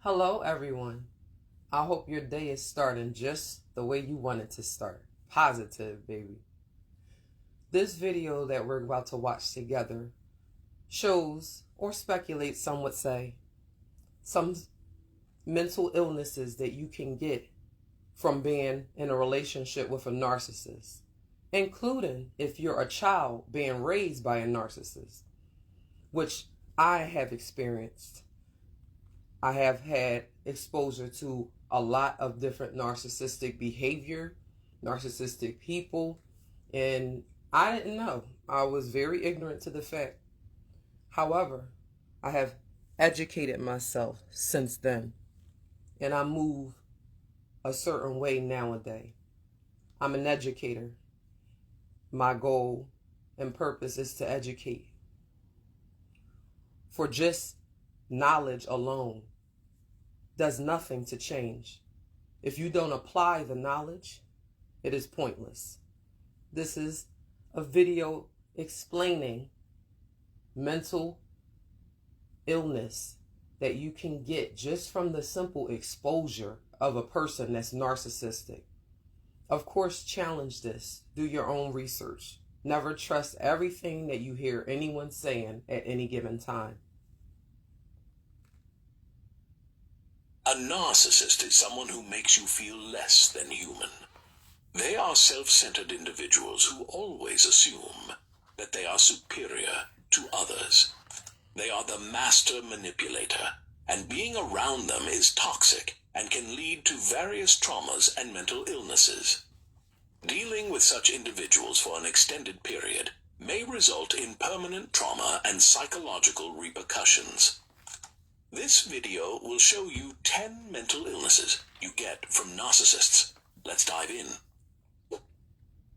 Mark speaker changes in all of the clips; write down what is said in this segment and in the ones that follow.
Speaker 1: Hello, everyone. I hope your day is starting just the way you want it to start. Positive, baby. This video that we're about to watch together shows, or speculates, some would say, some mental illnesses that you can get from being in a relationship with a narcissist, including if you're a child being raised by a narcissist, which I have experienced. I have had exposure to a lot of different narcissistic behavior, narcissistic people, and I didn't know. I was very ignorant to the fact. However, I have educated myself since then, and I move a certain way nowadays. I'm an educator. My goal and purpose is to educate. For just knowledge alone does nothing to change. If you don't apply the knowledge, it is pointless. This is a video explaining mental illness that you can get just from the simple exposure of a person that's narcissistic. Of course, challenge this. Do your own research. Never trust everything that you hear anyone saying at any given time.
Speaker 2: A narcissist is someone who makes you feel less than human. They are self-centered individuals who always assume that they are superior to others. They are the master manipulator, and being around them is toxic and can lead to various traumas and mental illnesses. Dealing with such individuals for an extended period may result in permanent trauma and psychological repercussions. This video will show you 10 mental illnesses you get from narcissists. Let's dive in.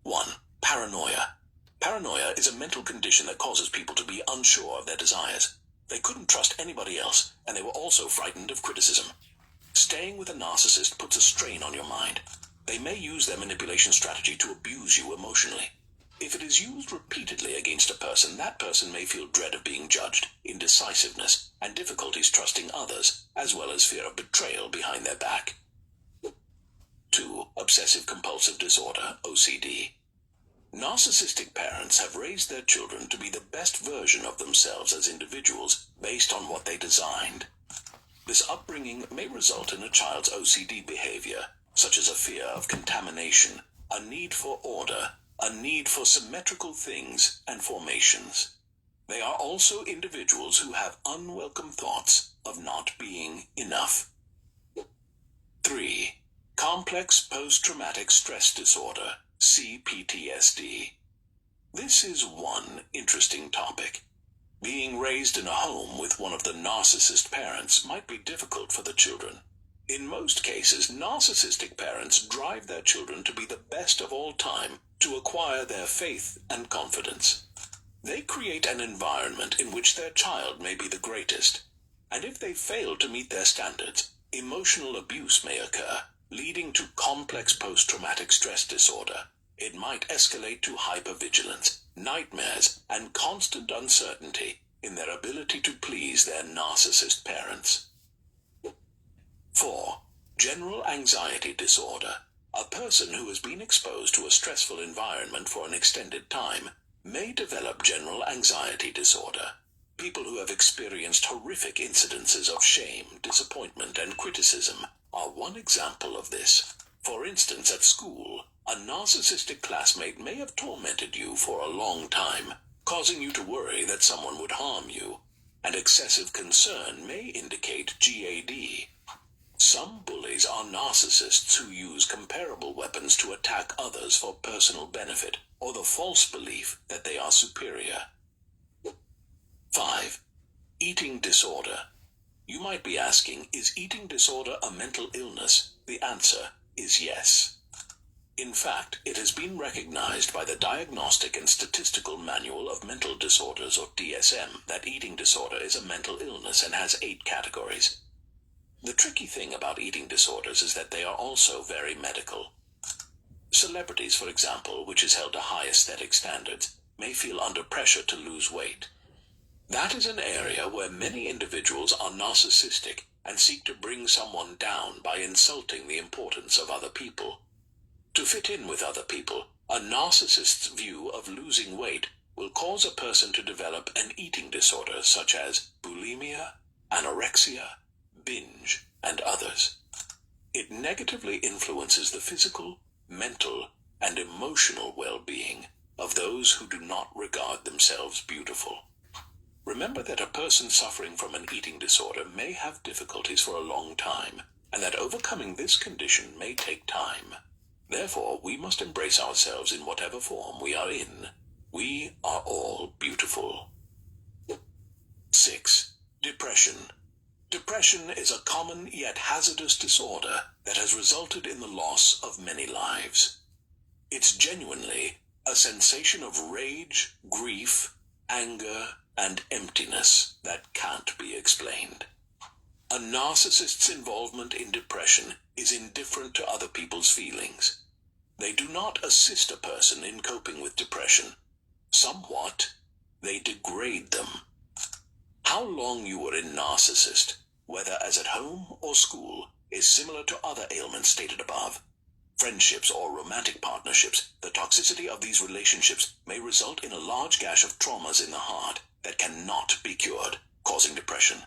Speaker 2: 1. Paranoia. Paranoia is a mental condition that causes people to be unsure of their desires. They couldn't trust anybody else, and they were also frightened of criticism. Staying with a narcissist puts a strain on your mind. They may use their manipulation strategy to abuse you emotionally. If it is used repeatedly against a person, that person may feel dread of being judged, indecisiveness, and difficulties trusting others, as well as fear of betrayal behind their back. 2. Obsessive-compulsive disorder, OCD. Narcissistic parents have raised their children to be the best version of themselves as individuals based on what they designed. This upbringing may result in a child's OCD behavior, such as a fear of contamination, a need for order, a need for symmetrical things and formations. They are also individuals who have unwelcome thoughts of not being enough. 3. Complex post-traumatic stress disorder, CPTSD. This is one interesting topic. Being raised in a home with one of the narcissist parents might be difficult for the children. In most cases, narcissistic parents drive their children to be the best of all time to acquire their faith and confidence. They create an environment in which their child may be the greatest, and if they fail to meet their standards, emotional abuse may occur, leading to complex post-traumatic stress disorder. It might escalate to hypervigilance, nightmares, and constant uncertainty in their ability to please their narcissist parents. 4. General anxiety disorder. A person who has been exposed to a stressful environment for an extended time may develop general anxiety disorder. People who have experienced horrific incidences of shame, disappointment, and criticism are one example of this. For instance, at school, a narcissistic classmate may have tormented you for a long time, causing you to worry that someone would harm you, and excessive concern may indicate GAD. Some bullies are narcissists who use comparable weapons to attack others for personal benefit or the false belief that they are superior. 5. Eating disorder. You might be asking, is eating disorder a mental illness? The answer is yes. In fact, it has been recognized by the Diagnostic and Statistical Manual of Mental Disorders, or DSM, that eating disorder is a mental illness and has 8 categories. The tricky thing about eating disorders is that they are also very medical. Celebrities, for example, which is held to high aesthetic standards, may feel under pressure to lose weight. That is an area where many individuals are narcissistic and seek to bring someone down by insulting the importance of other people. To fit in with other people, a narcissist's view of losing weight will cause a person to develop an eating disorder such as bulimia, anorexia, binge, and others. It negatively influences the physical, mental, and emotional well-being of those who do not regard themselves beautiful. Remember that a person suffering from an eating disorder may have difficulties for a long time, and that overcoming this condition may take time. Therefore, we must embrace ourselves in whatever form we are in. We are all beautiful. 6. Depression. Depression is a common yet hazardous disorder that has resulted in the loss of many lives. It's genuinely a sensation of rage, grief, anger, and emptiness that can't be explained. A narcissist's involvement in depression is indifferent to other people's feelings. They do not assist a person in coping with depression. Somewhat, they degrade them. How long you were a narcissist, whether as at home or school, is similar to other ailments stated above. Friendships or romantic partnerships, the toxicity of these relationships may result in a large gash of traumas in the heart that cannot be cured, causing depression.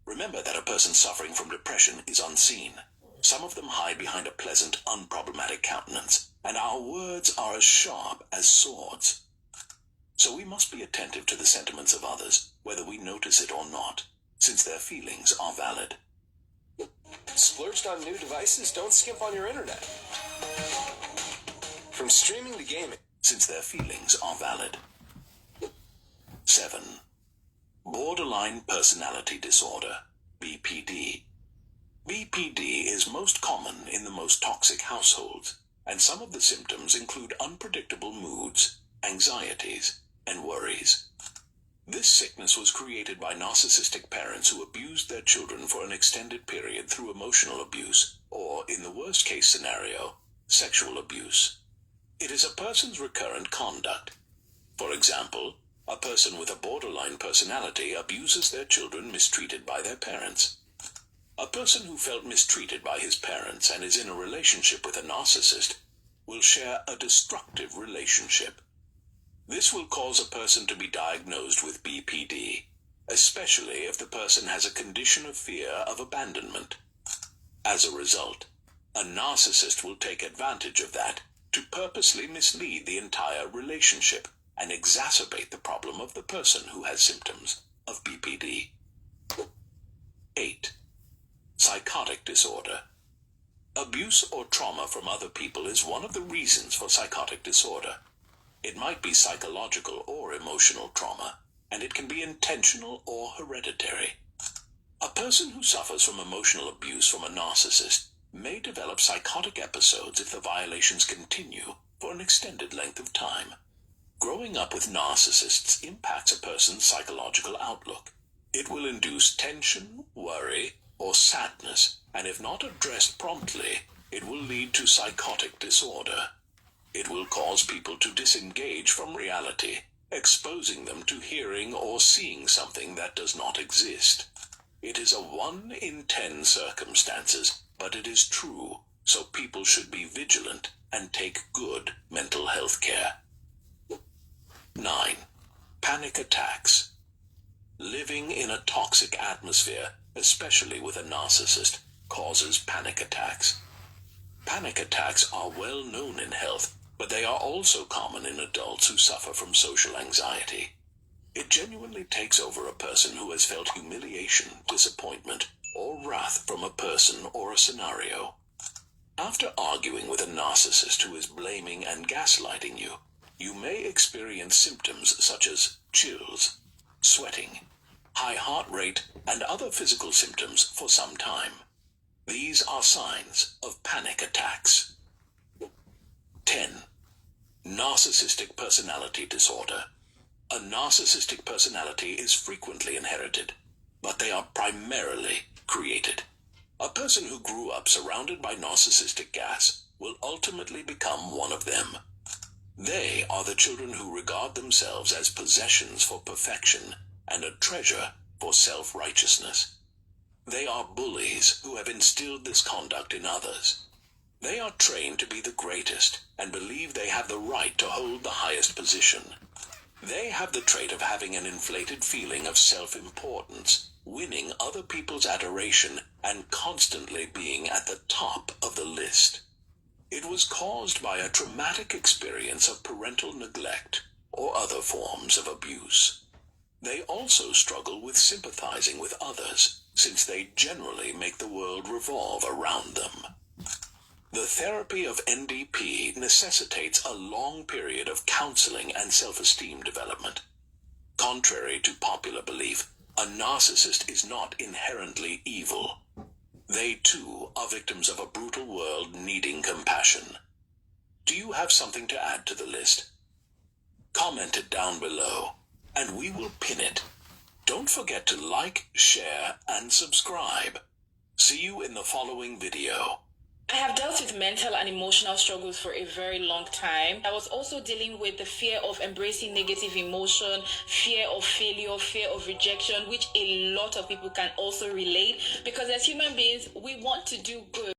Speaker 2: Remember that a person suffering from depression is unseen. Some of them hide behind a pleasant, unproblematic countenance, and our words are as sharp as swords. So we must be attentive to the sentiments of others, whether we notice it or not, since their feelings are valid.
Speaker 3: Splurged on new devices? Don't skimp on your internet. From streaming to gaming,
Speaker 2: since their feelings are valid. 7. Borderline personality disorder, BPD. BPD is most common in the most toxic households, and some of the symptoms include unpredictable moods, anxieties, and worries. This sickness was created by narcissistic parents who abused their children for an extended period through emotional abuse, or, in the worst-case scenario, sexual abuse. It is a person's recurrent conduct. For example, a person with a borderline personality abuses their children mistreated by their parents. A person who felt mistreated by his parents and is in a relationship with a narcissist will share a destructive relationship. This will cause a person to be diagnosed with BPD, especially if the person has a condition of fear of abandonment. As a result, a narcissist will take advantage of that to purposely mislead the entire relationship and exacerbate the problem of the person who has symptoms of BPD. 8. Psychotic disorder. Abuse or trauma from other people is one of the reasons for psychotic disorder. It might be psychological or emotional trauma, and it can be intentional or hereditary. A person who suffers from emotional abuse from a narcissist may develop psychotic episodes if the violations continue for an extended length of time. Growing up with narcissists impacts a person's psychological outlook. It will induce tension, worry, or sadness, and if not addressed promptly, it will lead to psychotic disorder. It will cause people to disengage from reality, exposing them to hearing or seeing something that does not exist. It is a 1 in 10 circumstances, but it is true, so people should be vigilant and take good mental health care. 9. Panic attacks. Living in a toxic atmosphere, especially with a narcissist, causes panic attacks. Panic attacks are well known in health, but they are also common in adults who suffer from social anxiety. It genuinely takes over a person who has felt humiliation, disappointment, or wrath from a person or a scenario. After arguing with a narcissist who is blaming and gaslighting you, you may experience symptoms such as chills, sweating, high heart rate, and other physical symptoms for some time. These are signs of panic attacks. 10. Narcissistic personality disorder. A narcissistic personality is frequently inherited, but they are primarily created. A person who grew up surrounded by narcissistic gas will ultimately become one of them. They are the children who regard themselves as possessions for perfection and a treasure for self-righteousness. They are bullies who have instilled this conduct in others. They are trained to be the greatest and believe they have the right to hold the highest position. They have the trait of having an inflated feeling of self-importance, winning other people's adoration, and constantly being at the top of the list. It was caused by a traumatic experience of parental neglect or other forms of abuse. They also struggle with sympathizing with others, since they generally make the world revolve around them. The therapy of NDP necessitates a long period of counseling and self-esteem development. Contrary to popular belief, a narcissist is not inherently evil. They, too, are victims of a brutal world needing compassion. Do you have something to add to the list? Comment it down below, and we will pin it. Don't forget to like, share, and subscribe. See you in the following video.
Speaker 4: I have dealt with mental and emotional struggles for a very long time. I was also dealing with the fear of embracing negative emotion, fear of failure, fear of rejection, which a lot of people can also relate, because as human beings, we want to do good.